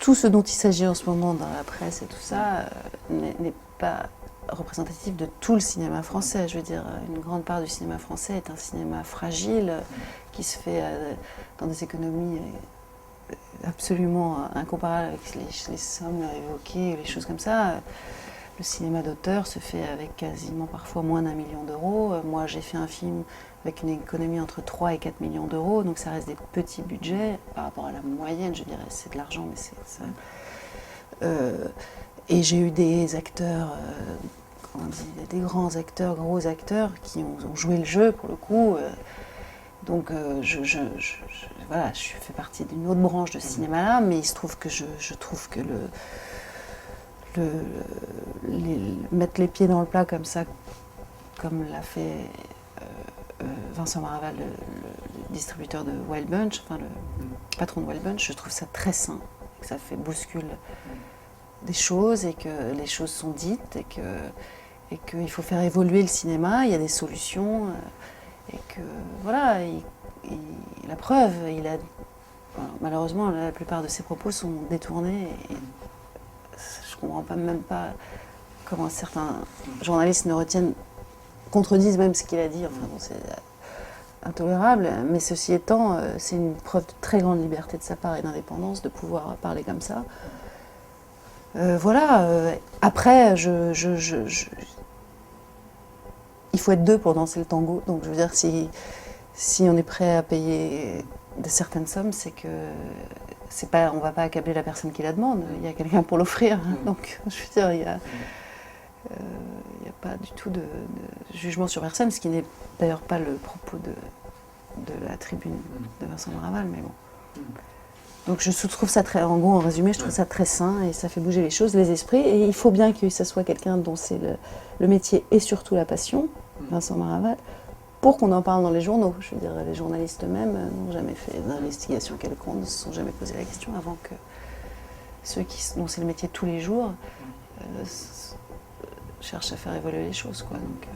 tout ce dont il s'agit en ce moment dans la presse et tout ça n'est pas représentatif de tout le cinéma français. Je veux dire, une grande part du cinéma français est un cinéma fragile qui se fait dans des économies absolument incomparables avec les sommes évoquées, les choses comme ça. Le cinéma d'auteur se fait avec quasiment parfois moins d'1 million d'euros. Moi, j'ai fait un film avec une économie entre 3 et 4 millions d'euros, donc ça reste des petits budgets par rapport à la moyenne, je dirais. C'est de l'argent, mais c'est ça. Et j'ai eu des acteurs, comment on dit, des grands acteurs, gros acteurs, qui ont joué le jeu pour le coup. Donc voilà, je fais partie d'une autre branche de cinéma là, mais il se trouve que je trouve que mettre les pieds dans le plat comme ça, comme l'a fait Vincent Maraval, le distributeur de Wild Bunch, enfin le patron de Wild Bunch, je trouve ça très sain, que ça fait bouscule des choses et que les choses sont dites et qu'il faut faire évoluer le cinéma, il y a des solutions et que voilà, la preuve, malheureusement la plupart de ses propos sont détournés et je ne comprends même pas comment certains journalistes contredisent même ce qu'il a dit, enfin bon, c'est intolérable, mais ceci étant, c'est une preuve de très grande liberté de sa part et d'indépendance de pouvoir parler comme ça. Voilà, après, il faut être deux pour danser le tango, donc je veux dire, si on est prêt à payer de certaines sommes, c'est que on ne va pas accabler la personne qui la demande, il y a quelqu'un pour l'offrir, donc je veux dire, il n'y a pas du tout de jugement sur personne, ce qui n'est d'ailleurs pas le propos de la tribune de Vincent Maraval, mais bon. Donc je trouve ça très, en gros, en résumé, je trouve ça très sain et ça fait bouger les choses, les esprits. Et il faut bien que ça soit quelqu'un dont c'est le métier et surtout la passion, Vincent Maraval, pour qu'on en parle dans les journaux. Je veux dire, les journalistes eux-mêmes n'ont jamais fait d'investigation quelconque, ne se sont jamais posé la question avant que ceux dont c'est le métier tous les jours cherchent à faire évoluer les choses, quoi. Donc,